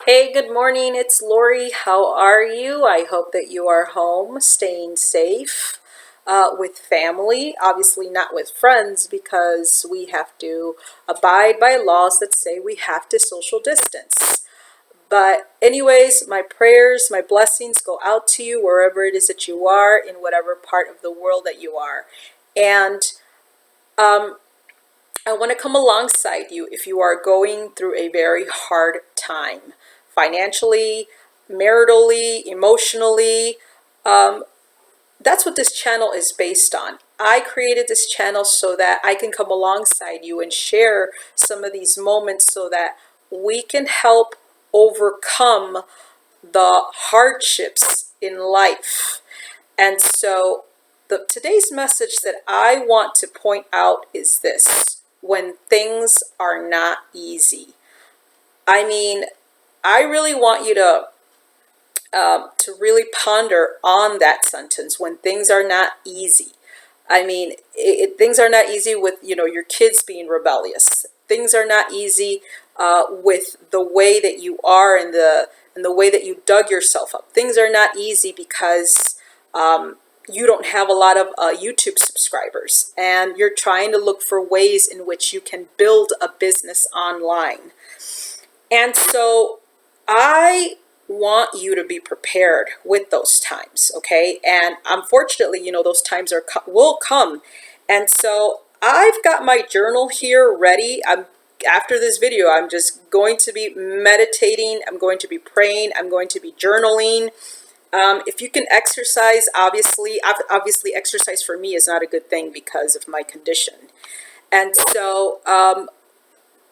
Hey, good morning. It's Lori. How are you? I hope that you are home, staying safe with family. Obviously, not with friends because we have to abide by laws that say we have to social distance. But, anyways, my prayers, my blessings go out to you wherever it is that you are, in whatever part of the world that you are. And um, I want to come alongside you if you are going through a very hard time, financially, maritally, emotionally. Um, that's what this channel is based on. I created this channel so that I can come alongside you and share some of these moments so that we can help overcome the hardships in life. And so today's message that I want to point out is this: when things are not easy. I mean, I really want you to really ponder on that sentence, when things are not easy. I mean, things are not easy with, your kids being rebellious. Things are not easy with the way that you are and the way that you dug yourself up. Things are not easy because you don't have a lot of YouTube subscribers and you're trying to look for ways in which you can build a business online. And so I want you to be prepared with those times, okay? And unfortunately, those times will come. And so I've got my journal here ready. After this video, I'm just going to be meditating. I'm going to be praying. I'm going to be journaling. If you can exercise, obviously exercise for me is not a good thing because of my condition. And so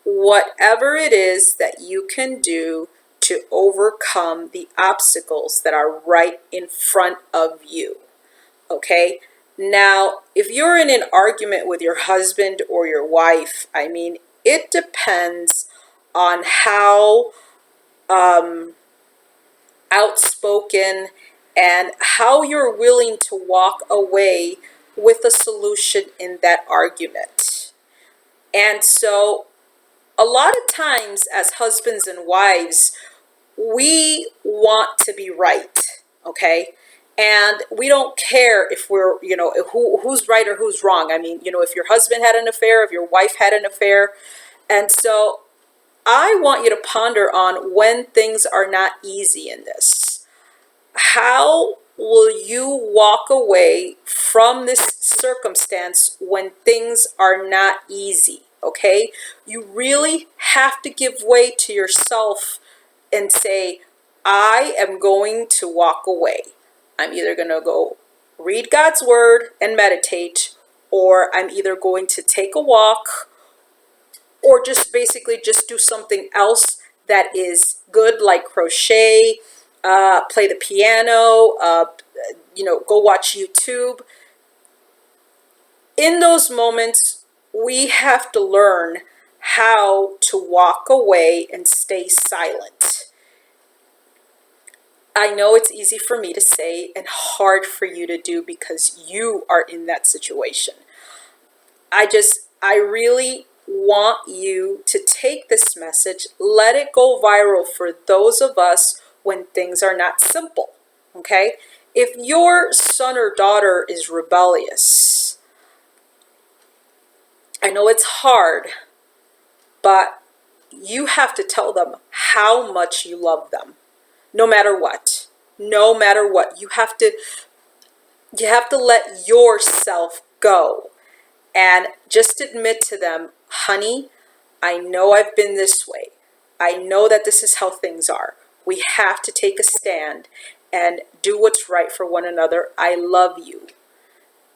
whatever it is that you can do to overcome the obstacles that are right in front of you, okay? Now, if you're in an argument with your husband or your wife, I mean, it depends on how outspoken and how you're willing to walk away with a solution in that argument. And so a lot of times as husbands and wives, we want to be right, okay? And we don't care if we're, who's right or who's wrong. I mean, if your husband had an affair, if your wife had an affair. And so I want you to ponder on when things are not easy in this. How will you walk away from this circumstance when things are not easy? Okay, you really have to give way to yourself and say, I am going to walk away. I'm either going to go read God's word and meditate, or I'm either going to take a walk, or just basically just do something else that is good, like crochet, play the piano, go watch YouTube. In those moments, we have to learn how to walk away and stay silent. I know it's easy for me to say and hard for you to do because you are in that situation. I really want you to take this message, let it go viral for those of us when things are not simple, okay? If your son or daughter is rebellious, I know it's hard, but you have to tell them how much you love them, no matter what. No matter what, you have to let yourself go and just admit to them, honey, I know I've been this way. I know that this is how things are. We have to take a stand and do what's right for one another. I love you.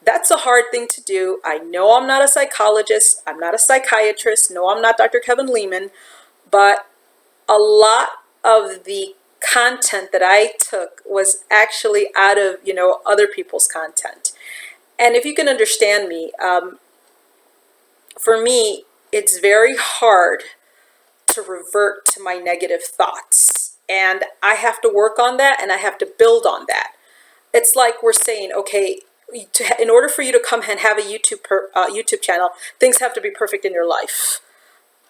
That's a hard thing to do. I know I'm not a psychologist. I'm not a psychiatrist. No, I'm not Dr. Kevin Lehman. But a lot of the content that I took was actually out of, other people's content. And if you can understand me, for me, it's very hard to revert to my negative thoughts. And I have to work on that and I have to build on that. It's like we're saying, okay, in order for you to come and have a YouTube channel, things have to be perfect in your life.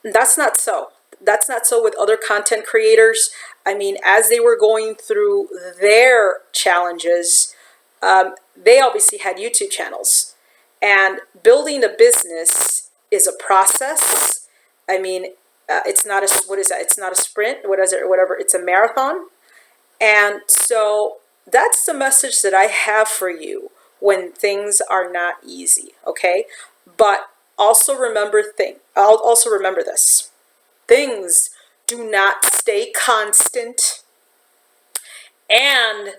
That's not so. that's not so with other content creators. I mean, as they were going through their challenges, they obviously had YouTube channels. And building a business is a process. I mean, it's not a, what is that? It's not a sprint. What is it? Or whatever. It's a marathon. And so that's the message that I have for you when things are not easy. Okay. But also remember I'll also remember this. Things do not stay constant. And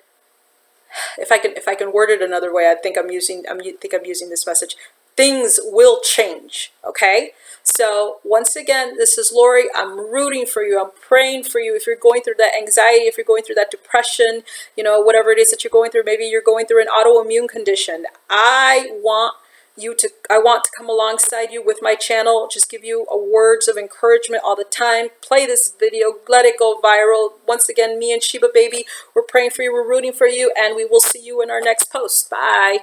if I can word it another way, I think I'm using this message. Things will change, okay? So once again, this is Lori. I'm rooting for you. I'm praying for you. If you're going through that anxiety, if you're going through that depression, you know, whatever it is that you're going through, maybe you're going through an autoimmune condition. I want to come alongside you with my channel, just give you words of encouragement all the time. Play this video, let it go viral. Once again, me and Shebah baby, we're praying for you, we're rooting for you, and we will see you in our next post. Bye.